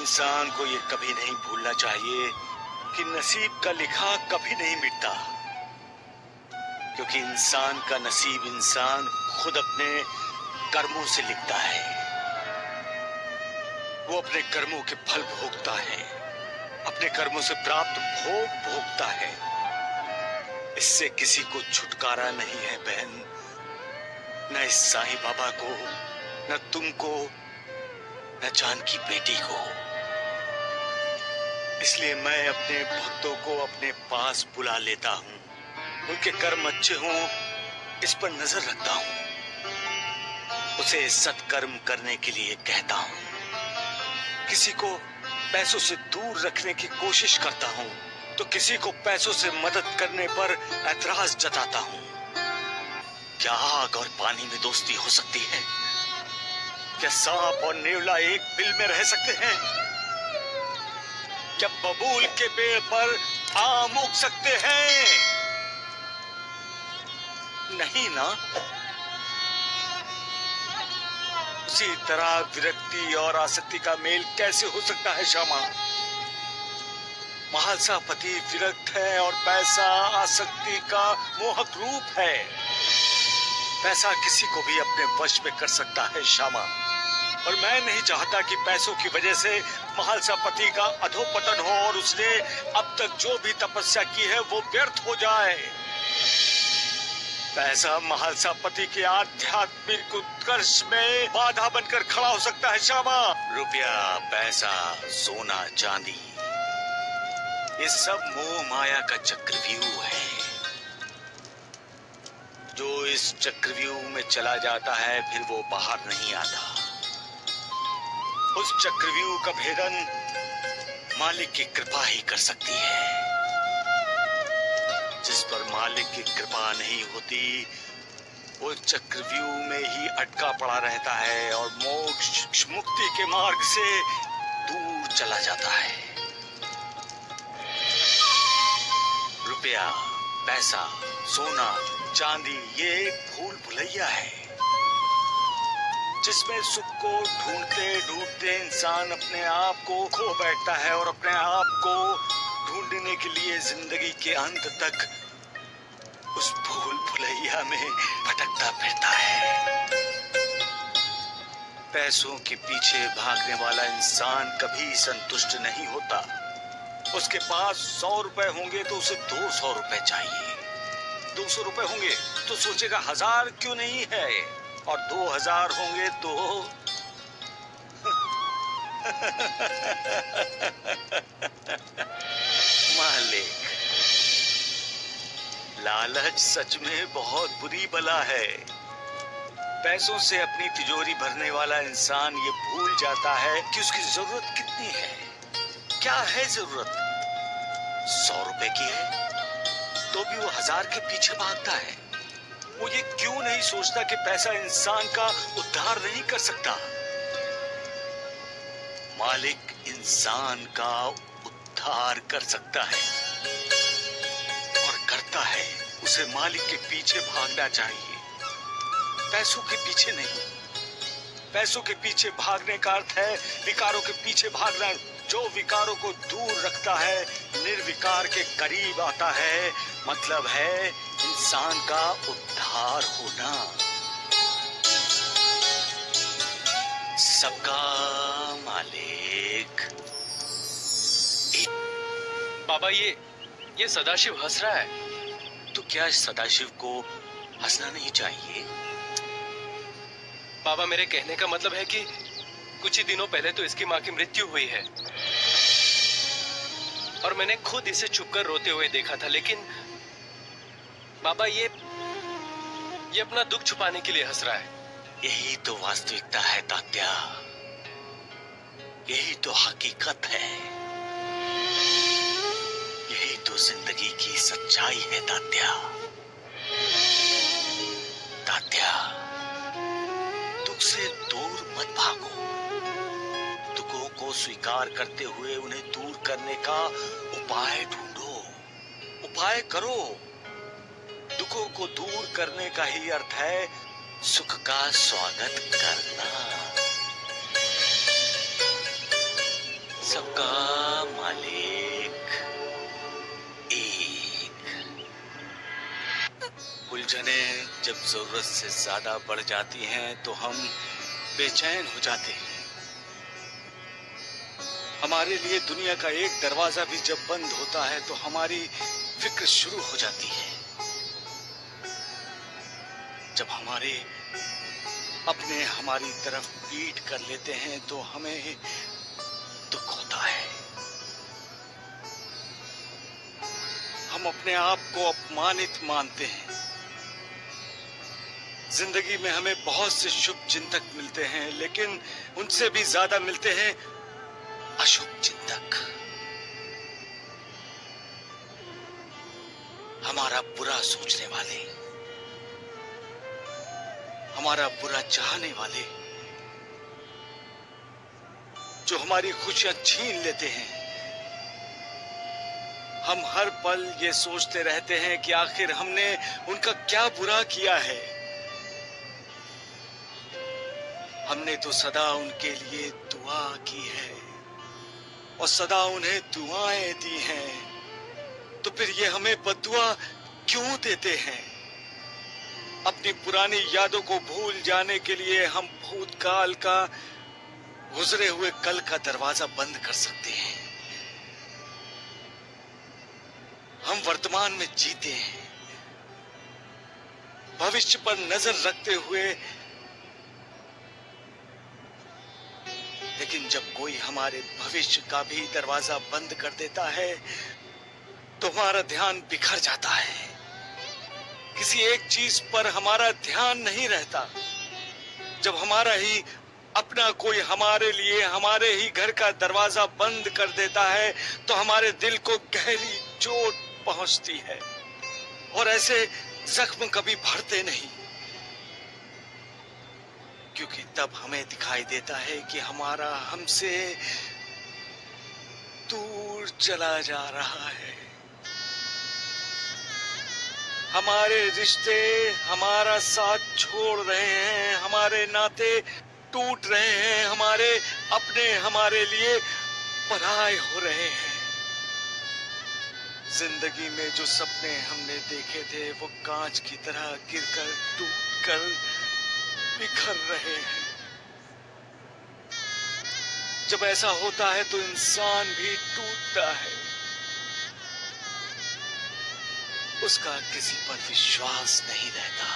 इंसान को ये कभी नहीं भूलना चाहिए कि नसीब का लिखा कभी नहीं मिटता, क्योंकि इंसान का नसीब इंसान खुद अपने कर्मों से लिखता है। वो अपने कर्मों के फल भोगता है, अपने कर्मों से प्राप्त भोग भोगता है। इससे किसी को छुटकारा नहीं है बहन, न इस साईं बाबा को, न तुमको, न जानकी बेटी को। इसलिए मैं अपने भक्तों को अपने पास बुला लेता हूँ, उनके कर्म अच्छे हों इस पर नजर रखता हूँ, उसे सत्कर्म करने के लिए कहता हूँ, किसी को पैसों से दूर रखने की कोशिश करता हूँ तो किसी को पैसों से मदद करने पर ऐतराज जताता हूँ। क्या आग और पानी में दोस्ती हो सकती है? क्या सांप और नेवला एक बिल में रह सकते हैं? क्या बबूल के पेड़ पर आम उग सकते हैं? नहीं ना। उसी तरह विरक्ति और आसक्ति का मेल कैसे हो सकता है श्यामा? महालसा पति विरक्त है और पैसा आसक्ति का मोहक रूप है। पैसा किसी को भी अपने वश में कर सकता है श्यामा, और मैं नहीं चाहता कि पैसों की वजह से महालसा पति का अधोपतन हो और उसने अब तक जो भी तपस्या की है वो व्यर्थ हो जाए। पैसा महालसा पति के आध्यात्मिक उत्कर्ष में बाधा बनकर खड़ा हो सकता है श्यामा। रुपया, पैसा, सोना, चांदी, ये सब मोह माया का चक्रव्यूह है। जो इस चक्रव्यूह में चला जाता है फिर वो बाहर नहीं आता। उस चक्रव्यूह का भेदन मालिक की कृपा ही कर सकती है। जिस पर मालिक की कृपा नहीं होती वो चक्रव्यूह में ही अटका पड़ा रहता है और मोक्ष मुक्ति के मार्ग से दूर चला जाता है। रुपया, पैसा, सोना, चांदी ये एक भूल भुलैया है जिसमें सुख को ढूंढते ढूंढते इंसान अपने आप को खो बैठता है और अपने आप को ढूंढने के लिए जिंदगी के अंत तक उस भूल भुलैया में भटकता फिरता है। पैसों के पीछे भागने वाला इंसान कभी संतुष्ट नहीं होता। उसके पास 100 रुपए होंगे तो उसे 200 रुपए चाहिए, 200 रुपए होंगे तो सोचेगा 1000 क्यों नहीं है, और 2000 होंगे तो मालिक, लालच सच में बहुत बुरी बला है। पैसों से अपनी तिजोरी भरने वाला इंसान ये भूल जाता है कि उसकी जरूरत कितनी है। क्या है जरूरत? 100 रुपए की है तो भी वो 1000 के पीछे भागता है। वो ये क्यों नहीं सोचता कि पैसा इंसान का उद्धार नहीं कर सकता? मालिक इंसान का उद्धार कर सकता है और करता है। उसे मालिक के पीछे भागना चाहिए, पैसों के पीछे नहीं। पैसों के पीछे भागने का अर्थ है विकारों के पीछे भागना। जो विकारों को दूर रखता है निर्विकार के करीब आता है, मतलब है इंसान का उद्धार होना। सबका मालिक। बाबा ये सदाशिव हंस रहा है। तो क्या सदाशिव को हंसना नहीं चाहिए? बाबा मेरे कहने का मतलब है कि कुछ ही दिनों पहले तो इसकी माँ की मृत्यु हुई है और मैंने खुद इसे छुपकर रोते हुए देखा था। लेकिन बाबा ये अपना दुख छुपाने के लिए हंस रहा है। यही तो वास्तविकता है तात्या, यही तो हकीकत है, यही तो जिंदगी की सच्चाई है तात्या। तात्या, दुख से दूर मत भागो, दुखों को स्वीकार करते हुए उन्हें दूर करने का उपाय ढूंढो, उपाय करो। दुखों को दूर करने का ही अर्थ है सुख का स्वागत करना। सबका मालिक एक। उलझने जब जरूरत से ज्यादा बढ़ जाती हैं तो हम बेचैन हो जाते हैं। हमारे लिए दुनिया का एक दरवाजा भी जब बंद होता है तो हमारी फिक्र शुरू हो जाती है। जब हमारे अपने हमारी तरफ पीठ कर लेते हैं तो हमें दुख होता है। हम अपने आप को अपमानित मानते हैं। जिंदगी में हमें बहुत से शुभ चिंतक मिलते हैं, लेकिन उनसे भी ज्यादा मिलते हैं अशुभ चिंतक। हमारा बुरा सोचने वाले, हमारा बुरा चाहने वाले, जो हमारी खुशियां छीन लेते हैं। हम हर पल ये सोचते रहते हैं कि आखिर हमने उनका क्या बुरा किया है। हमने तो सदा उनके लिए दुआ की है और सदा उन्हें दुआएं दी हैं, तो फिर ये हमें बद्दुआ क्यों देते हैं? अपनी पुरानी यादों को भूल जाने के लिए हम भूतकाल का, गुजरे हुए कल का दरवाजा बंद कर सकते हैं। हम वर्तमान में जीते हैं, भविष्य पर नजर रखते हुए, लेकिन जब कोई हमारे भविष्य का भी दरवाजा बंद कर देता है तो हमारा ध्यान बिखर जाता है। किसी एक चीज पर हमारा ध्यान नहीं रहता। जब हमारा ही अपना कोई हमारे लिए हमारे ही घर का दरवाजा बंद कर देता है तो हमारे दिल को गहरी चोट पहुंचती है और ऐसे जख्म कभी भरते नहीं, क्योंकि तब हमें दिखाई देता है कि हमारा हमसे दूर चला जा रहा है। हमारे रिश्ते हमारा साथ छोड़ रहे हैं, हमारे नाते टूट रहे हैं, हमारे अपने हमारे लिए पराये हो रहे हैं। जिंदगी में जो सपने हमने देखे थे वो कांच की तरह गिरकर टूटकर बिखर रहे हैं। जब ऐसा होता है तो इंसान भी टूटता है। उसका किसी पर विश्वास नहीं रहता।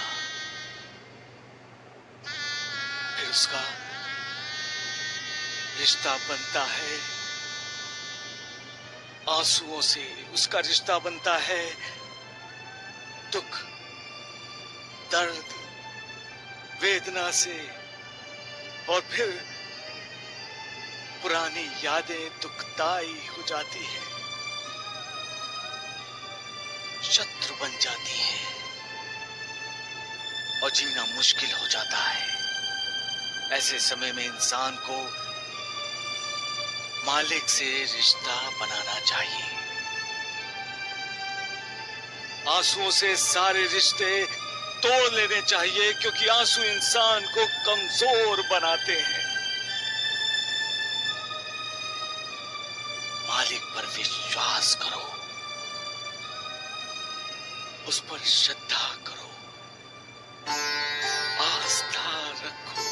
फिर उसका रिश्ता बनता है आंसुओं से, उसका रिश्ता बनता है दुख, दर्द, वेदना से, और फिर पुरानी यादें दुखदाई हो जाती हैं, शत्रु बन जाती हैं और जीना मुश्किल हो जाता है। ऐसे समय में इंसान को मालिक से रिश्ता बनाना चाहिए। आंसुओं से सारे रिश्ते तोड़ लेने चाहिए, क्योंकि आंसू इंसान को कमजोर बनाते हैं। मालिक पर विश्वास करो, उस पर श्रद्धा करो, आस्था रखो,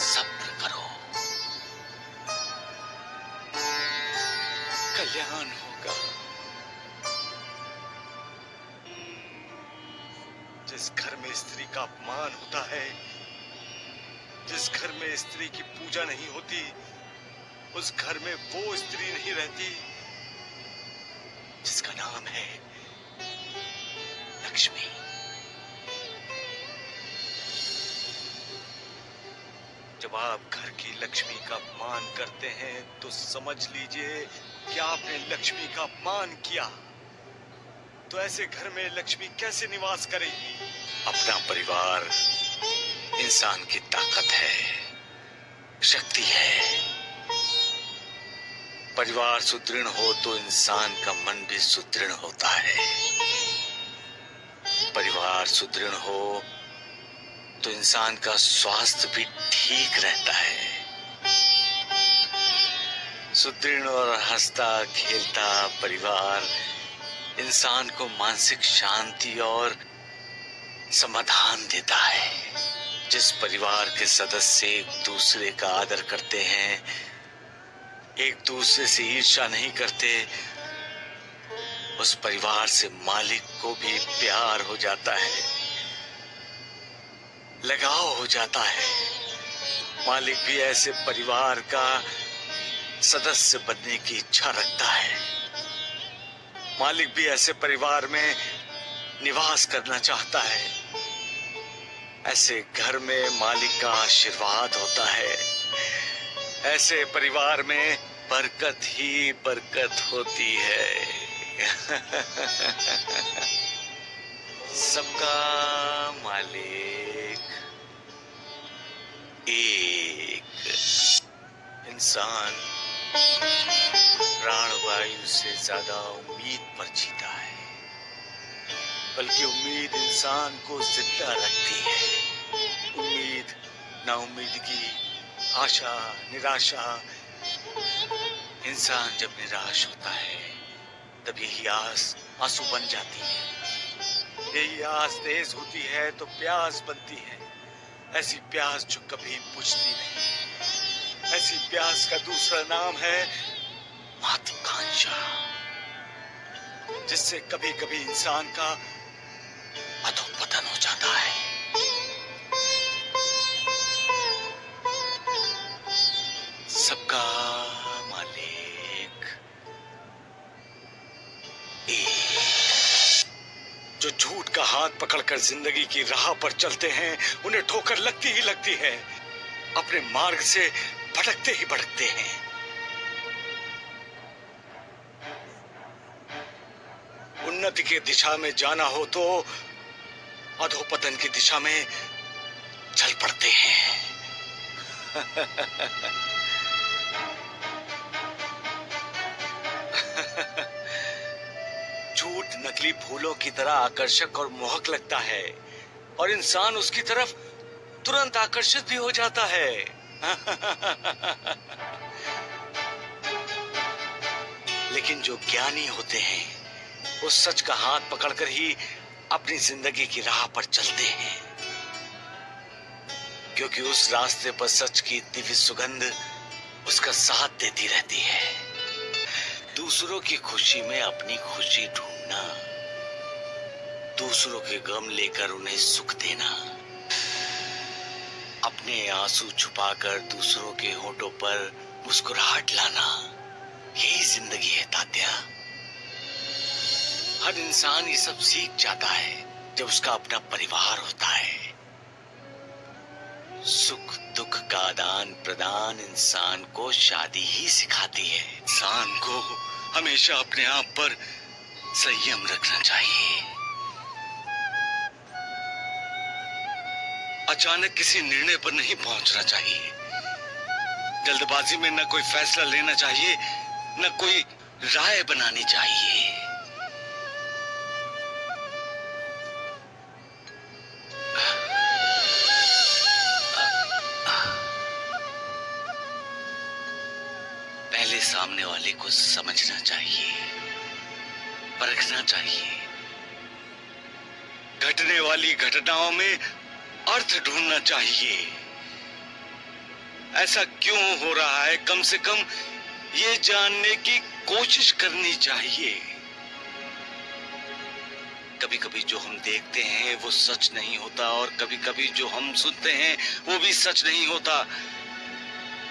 सब्र करो, कल्याण होगा। जिस घर में स्त्री का अपमान होता है, जिस घर में स्त्री की पूजा नहीं होती, उस घर में वो स्त्री नहीं रहती जिसका नाम है लक्ष्मी। जब आप घर की लक्ष्मी का अपमान करते हैं तो समझ लीजिए कि आपने लक्ष्मी का अपमान किया। तो ऐसे घर में लक्ष्मी कैसे निवास करेगी? अपना परिवार इंसान की ताकत है, शक्ति है। परिवार सुदृढ़ हो तो इंसान का मन भी सुदृढ़ होता है। परिवार सुदृढ़ हो तो इंसान का स्वास्थ्य भी ठीक रहता है। सुदृढ़ और हंसता खेलता परिवार इंसान को मानसिक शांति और समाधान देता है। जिस परिवार के सदस्य एक दूसरे का आदर करते हैं, एक दूसरे से ईर्ष्या नहीं करते, उस परिवार से मालिक को भी प्यार हो जाता है, लगाव हो जाता है। मालिक भी ऐसे परिवार का सदस्य बनने की इच्छा रखता है। मालिक भी ऐसे परिवार में निवास करना चाहता है। ऐसे घर में मालिक का आशीर्वाद होता है। ऐसे परिवार में बरकत ही बरकत होती है। सबका मालिक एक। इंसान प्राणवायु से ज्यादा उम्मीद पर जीता है, बल्कि उम्मीद इंसान को जिंदा रखती है। उम्मीद, नाउम्मीदगी, आशा, निराशा। इंसान जब निराश होता है तब यही आस आंसू बन जाती है। यही आस तेज होती है तो प्यास बनती है। ऐसी प्यास जो कभी बुझती नहीं। ऐसी प्यास का दूसरा नाम है महत्वाकांक्षा, जिससे कभी कभी इंसान का अधोपतन हो जाता है। सबका मालिक एक। जो झूठ का हाथ पकड़कर जिंदगी की राह पर चलते हैं, उन्हें ठोकर लगती ही लगती है। अपने मार्ग से भटकते ही भटकते हैं। उन्नति की दिशा में जाना हो तो अधोपतन की दिशा में चल पड़ते हैं। झूठ नकली फूलों की तरह आकर्षक और मोहक लगता है और इंसान उसकी तरफ तुरंत आकर्षित भी हो जाता है। लेकिन जो ज्ञानी होते हैं वो सच का हाथ पकड़कर ही अपनी जिंदगी की राह पर चलते हैं, क्योंकि उस रास्ते पर सच की दिव्य सुगंध उसका साथ देती रहती है। दूसरों की खुशी में अपनी खुशी ढूंढना, दूसरों के गम लेकर उन्हें सुख देना, अपने आंसू छुपाकर दूसरों के होठों पर मुस्कुराहट लाना, यही जिंदगी है तात्या। हर इंसान ये सब सीख जाता है जब उसका अपना परिवार होता है। सुख दुख का आदान प्रदान इंसान को शादी ही सिखाती है। इंसान को हमेशा अपने आप पर संयम रखना चाहिए। अचानक किसी निर्णय पर नहीं पहुंचना चाहिए। जल्दबाजी में न कोई फैसला लेना चाहिए, न कोई राय बनानी चाहिए। पहले सामने वाले को समझना चाहिए, परखना चाहिए। घटने वाली घटनाओं में अर्थ ढूंढना चाहिए। ऐसा क्यों हो रहा है, कम से कम ये जानने की कोशिश करनी चाहिए। कभी कभी जो हम देखते हैं वो सच नहीं होता और कभी कभी जो हम सुनते हैं वो भी सच नहीं होता।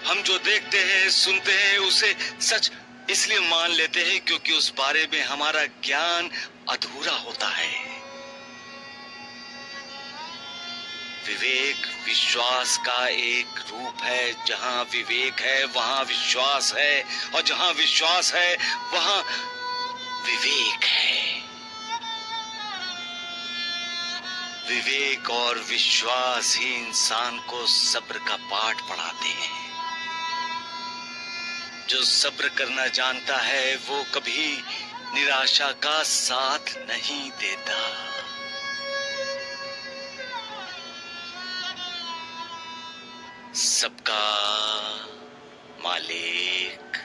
हम जो देखते हैं सुनते हैं उसे सच इसलिए मान लेते हैं क्योंकि उस बारे में हमारा ज्ञान अधूरा होता है। विवेक विश्वास का एक रूप है। जहां विवेक है वहां विश्वास है और जहां विश्वास है वहां विवेक है। विवेक और विश्वास ही इंसान को सब्र का पाठ पढ़ाते हैं। जो सब्र करना जानता है वो कभी निराशा का साथ नहीं देता। सबका मालिक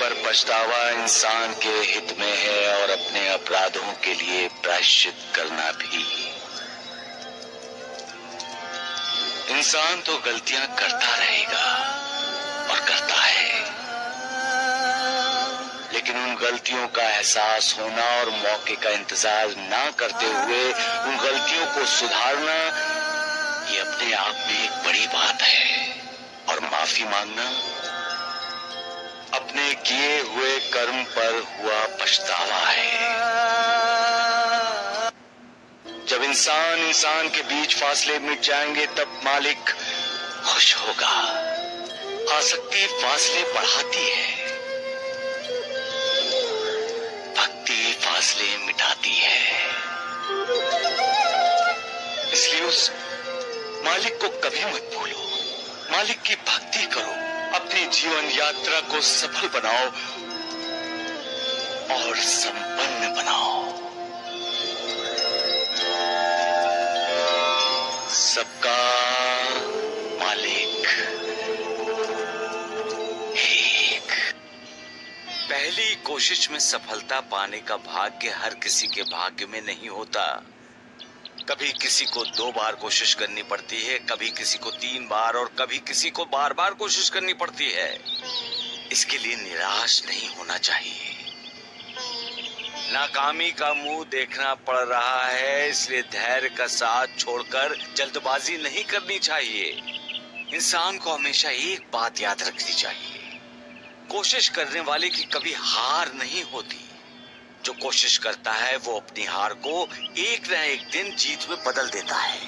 पर पछतावा इंसान के हित में है और अपने अपराधों के लिए प्रायश्चित करना भी। इंसान तो गलतियां करता रहेगा और करता है, लेकिन उन गलतियों का एहसास होना और मौके का इंतजार ना करते हुए उन गलतियों को सुधारना, ये अपने आप में एक बड़ी बात है। और माफी मांगना अपने किए हुए कर्म पर हुआ पछतावा है। जब इंसान के बीच फासले मिट जाएंगे तब मालिक खुश होगा। आसक्ति फासले बढ़ाती है, भक्ति फासले मिटाती है। इसलिए उस मालिक को कभी मत भूलो, मालिक की भक्ति करो, अपनी जीवन यात्रा को सफल बनाओ और संपन्न बनाओ। सबका मालिक एक। पहली कोशिश में सफलता पाने का भाग्य हर किसी के भाग्य में नहीं होता। कभी किसी को 2 बार कोशिश करनी पड़ती है, कभी किसी को 3 बार और कभी किसी को बार-बार कोशिश करनी पड़ती है। इसके लिए निराश नहीं होना चाहिए। नाकामी का मुंह देखना पड़ रहा है, इसलिए धैर्य का साथ छोड़कर जल्दबाजी नहीं करनी चाहिए। इंसान को हमेशा एक बात याद रखनी चाहिए, कोशिश करने वाले की कभी हार नहीं होती। जो कोशिश करता है वो अपनी हार को एक न एक दिन जीत में बदल देता है।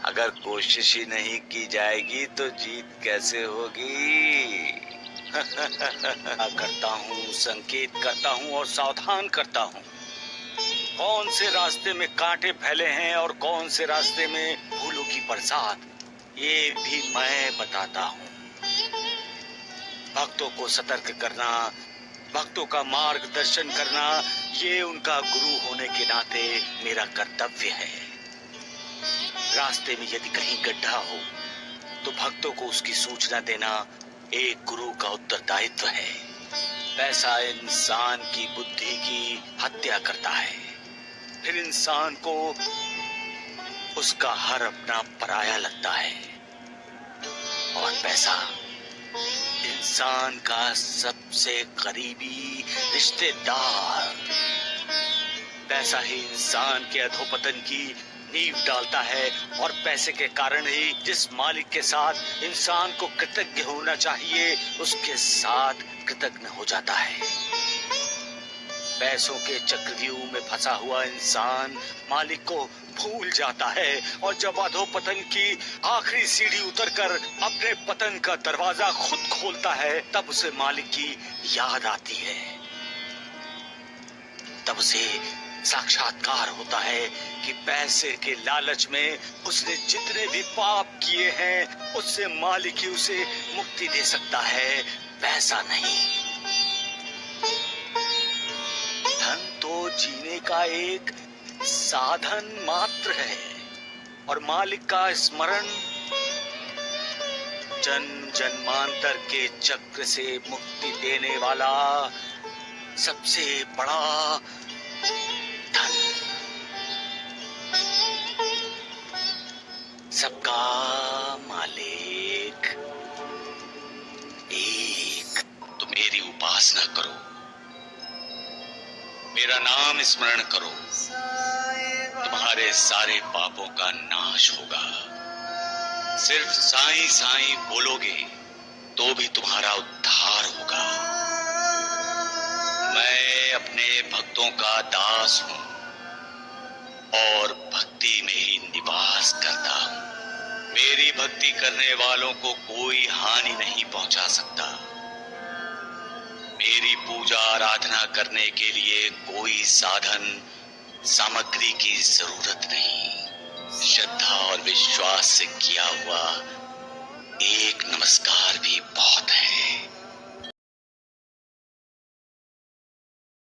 अगर कोशिश ही नहीं की जाएगी तो जीत कैसे होगी? करता हूँ, संकेत करता हूँ और सावधान करता हूँ। कौन से रास्ते में कांटे फैले हैं और कौन से रास्ते में फूलों की बरसात, ये भी मैं बताता हूँ। भक्तों को सतर्क करना, भक्तों का मार्गदर्शन करना, ये उनका गुरु होने के नाते मेरा कर्तव्य है। रास्ते में यदि कहीं गड्ढा हो तो भक्तों को उसकी सूचना देना एक गुरु का उत्तरदायित्व है। पैसा इंसान की बुद्धि की हत्या करता है, फिर इंसान को उसका हर अपना पराया लगता है। और पैसा इंसान का सबसे करीबी रिश्तेदार। पैसा ही इंसान के अधोपतन की नींव डालता है और पैसे के कारण ही जिस मालिक के साथ इंसान को कृतज्ञ होना चाहिए उसके साथ कृतज्ञ हो जाता है। पैसों के चक्रव्यूह में फंसा हुआ इंसान मालिक को भूल जाता है और जब अधोपतन की आखिरी सीढ़ी उतरकर अपने पतन का दरवाजा खुद खोलता है तब उसे मालिक की याद आती है। तब उसे साक्षात्कार होता है कि पैसे के लालच में उसने जितने भी पाप किए हैं उससे मालिक ही उसे मुक्ति दे सकता है, पैसा नहीं। धन तो जीने का एक साधन मात्र है और मालिक का स्मरण जन्म जन्मांतर के चक्र से मुक्ति देने वाला सबसे बड़ा धन। सबका मालिक एक। तो मेरी उपासना करो, मेरा नाम स्मरण करो, तुम्हारे सारे पापों का नाश होगा। सिर्फ साईं साईं बोलोगे तो भी तुम्हारा उद्धार होगा। मैं अपने भक्तों का दास हूँ और भक्ति में ही निवास करता हूँ। मेरी भक्ति करने वालों को कोई हानि नहीं पहुंचा सकता। मेरी पूजा आराधना करने के लिए कोई साधन सामग्री की जरूरत नहीं। श्रद्धा और विश्वास से किया हुआ एक नमस्कार भी बहुत है।